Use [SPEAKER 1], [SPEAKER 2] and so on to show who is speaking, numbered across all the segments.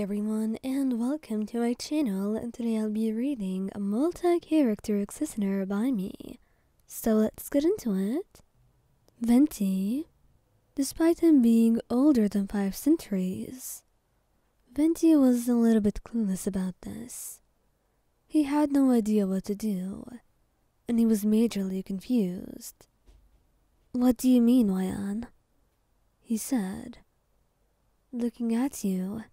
[SPEAKER 1] everyone, and welcome to my channel, and today I'll be reading a multi-character executioner by me. So let's get into it. Venti. Despite him being older than 5 centuries, Venti was a little bit clueless about this. He had no idea what to do, and he was majorly confused. "What do you mean, Wayan?" he said, looking at you.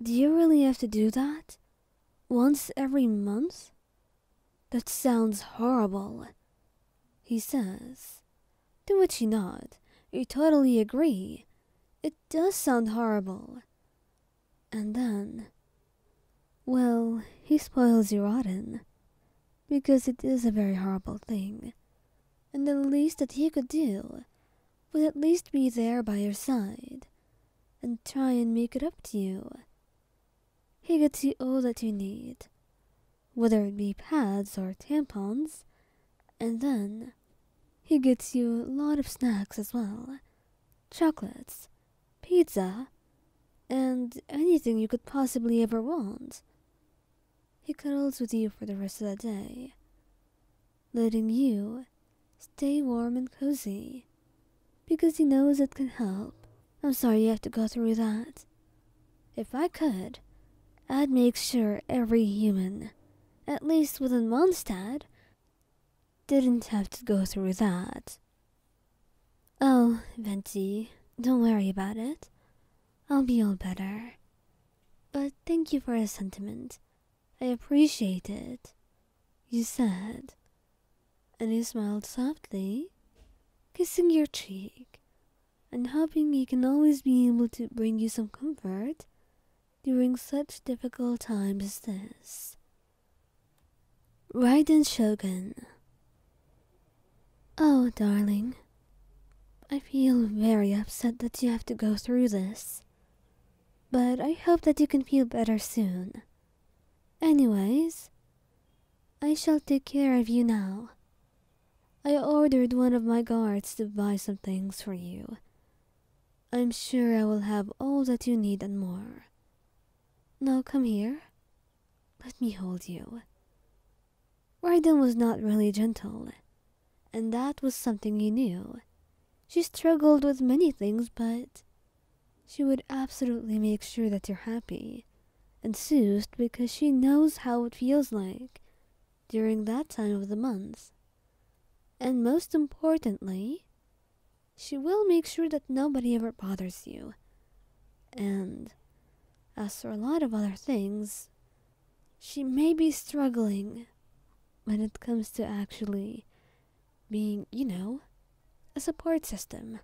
[SPEAKER 1] Do you really have to do that? Once every month? That sounds horrible, he says. To which he nods. You totally agree. It does sound horrible. And then, well, he spoils you rotten. Because it is a very horrible thing. And the least that he could do would at least be there by your side and try and make it up to you. He gets you all that you need, whether it be pads or tampons, and then he gets you a lot of snacks as well. Chocolates, pizza, and anything you could possibly ever want. He cuddles with you for the rest of the day, letting you stay warm and cozy, because he knows it can help. I'm sorry you have to go through that. If I could, I'd make sure every human, at least within Mondstadt, didn't have to go through that. Oh, Venti, don't worry about it. I'll be all better. But thank you for the sentiment. I appreciate it, you said. And he smiled softly, kissing your cheek, and hoping he can always be able to bring you some comfort during such difficult times as this. Raiden Shogun. Oh, darling, I feel very upset that you have to go through this, but I hope that you can feel better soon. Anyways, I shall take care of you now. I ordered one of my guards to buy some things for you. I'm sure I will have all that you need and more. Now come here. Let me hold you. Raiden was not really gentle, and that was something he knew. She struggled with many things, but she would absolutely make sure that you're happy and soothed, because she knows how it feels like during that time of the month. And most importantly, she will make sure that nobody ever bothers you. And as for a lot of other things, she may be struggling when it comes to actually being, a support system.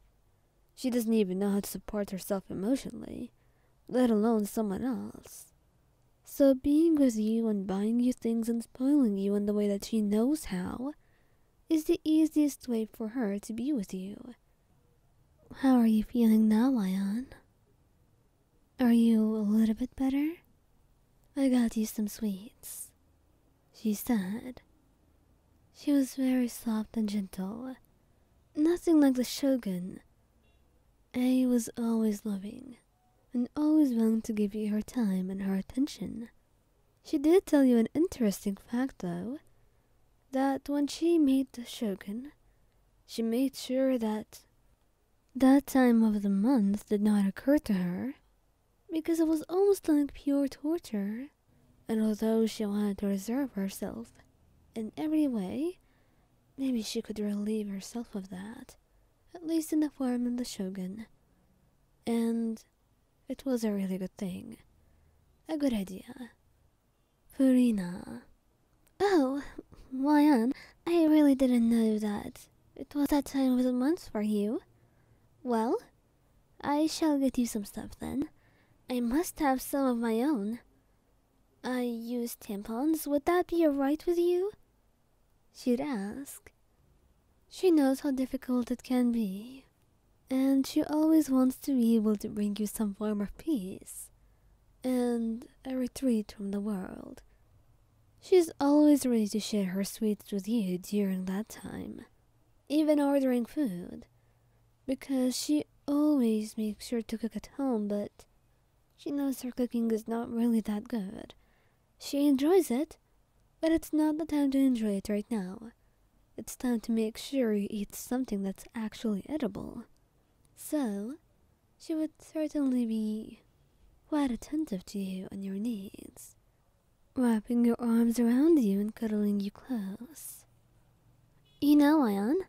[SPEAKER 1] She doesn't even know how to support herself emotionally, let alone someone else. So being with you and buying you things and spoiling you in the way that she knows how is the easiest way for her to be with you. How are you feeling now, Lion? Are you a little bit better? I got you some sweets, she said. She was very soft and gentle, nothing like the Shogun. Ei was always loving, and always willing to give you her time and her attention. She did tell you an interesting fact, though, that when she met the Shogun, she made sure that time of the month did not occur to her, because it was almost like pure torture, and although she wanted to reserve herself in every way, maybe she could relieve herself of that, at least in the form of the Shogun. And it was a really good thing. A good idea. Furina. Oh, Wayan, I really didn't know that it was that time of the month for you. Well, I shall get you some stuff then. I must have some of my own. I use tampons. Would that be alright with you? She'd ask. She knows how difficult it can be, and she always wants to be able to bring you some form of peace and a retreat from the world. She's always ready to share her sweets with you during that time, even ordering food, because she always makes sure to cook at home, but She knows her cooking is not really that good. She enjoys it, but it's not the time to enjoy it right now. It's time to make sure you eat something that's actually edible. So, she would certainly be quite attentive to you and your needs, wrapping your arms around you and cuddling you close. You know, Ion,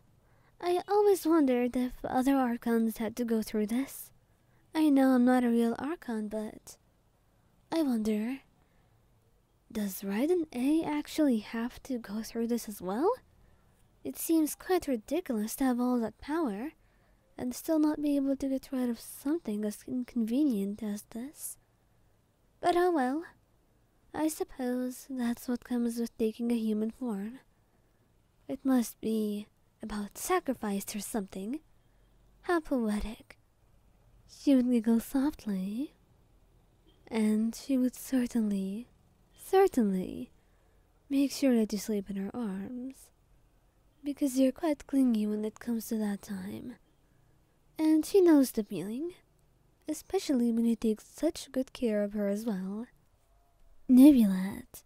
[SPEAKER 1] I always wondered if other Archons had to go through this. I know I'm not a real Archon, but I wonder, does Raiden Ei actually have to go through this as well? It seems quite ridiculous to have all that power and still not be able to get rid of something as inconvenient as this. But oh well, I suppose that's what comes with taking a human form. It must be about sacrifice or something. How poetic. She would giggle softly, and she would certainly make sure that you sleep in her arms, because you're quite clingy when it comes to that time. And she knows the feeling, especially when you take such good care of her as well. Neuvillette,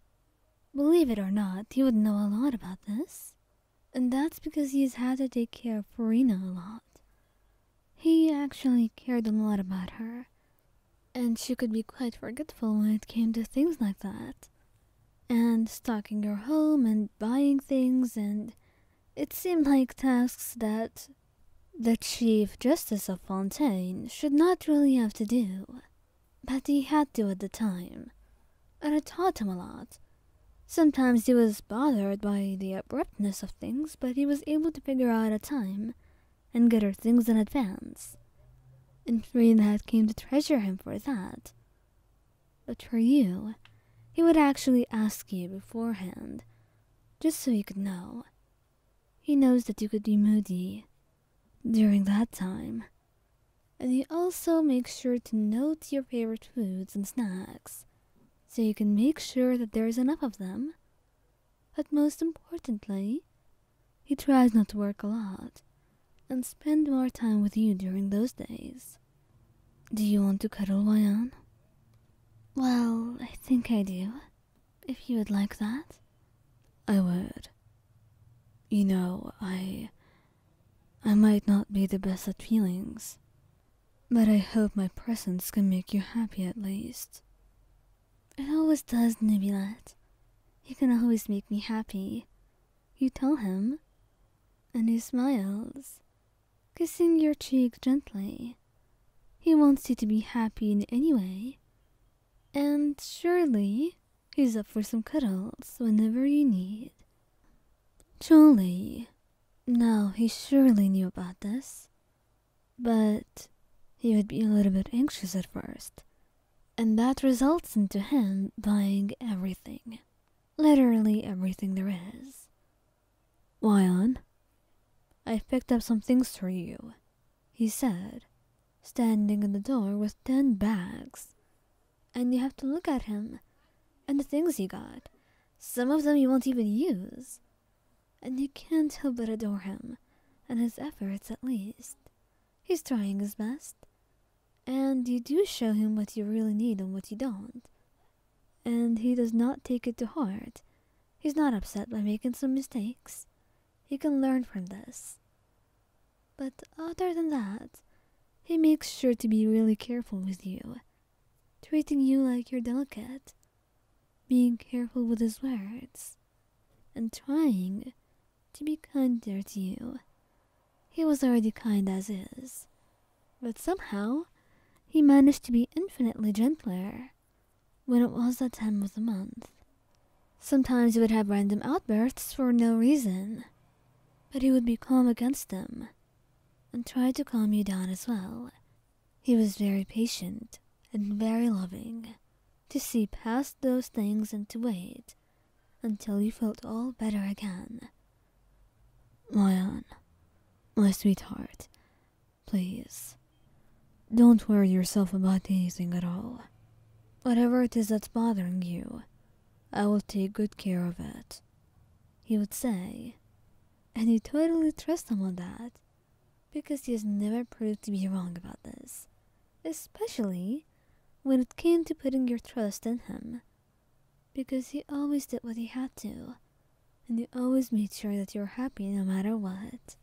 [SPEAKER 1] believe it or not, he would know a lot about this, and that's because he's had to take care of Furina a lot. He actually cared a lot about her, and she could be quite forgetful when it came to things like that, and stocking her home and buying things, and it seemed like tasks that the Chief Justice of Fontaine should not really have to do, but he had to at the time, and it taught him a lot. Sometimes he was bothered by the abruptness of things, but he was able to figure out a time and get her things in advance, and Furina came to treasure him for that. But for you, he would actually ask you beforehand, just so you could know. He knows that you could be moody during that time, and he also makes sure to note your favorite foods and snacks, so you can make sure that there's enough of them. But most importantly, he tries not to work a lot, and spend more time with you during those days. Do you want to cuddle, Wayan? Well, I think I do, if you would like that. I would. You know, I might not be the best at feelings, but I hope my presence can make you happy at least. It always does, Neuvillette. You can always make me happy. You tell him, and he smiles, kissing your cheek gently. He wants you to be happy in any way, and surely he's up for some cuddles whenever you need. Zhongli, now he surely knew about this, but he would be a little bit anxious at first, and that results into him buying everything, literally everything there is. Wayan, I've picked up some things for you, he said, standing in the door with 10 bags. And you have to look at him and the things he got. Some of them you won't even use. And you can't help but adore him, and his efforts at least. He's trying his best. And you do show him what you really need and what you don't. And he does not take it to heart. He's not upset by making some mistakes. He can learn from this. But other than that, he makes sure to be really careful with you, treating you like you're delicate, being careful with his words, and trying to be kinder to you. He was already kind as is, but somehow he managed to be infinitely gentler when it was that time of the month. Sometimes he would have random outbursts for no reason, but he would be calm against them and try to calm you down as well. He was very patient and very loving, to see past those things and to wait until you felt all better again. Wayan, my sweetheart, please, don't worry yourself about anything at all. Whatever it is that's bothering you, I will take good care of it, he would say, and you totally trust him on that, because he has never proved to be wrong about this, especially when it came to putting your trust in him, because he always did what he had to, and he always made sure that you were happy no matter what.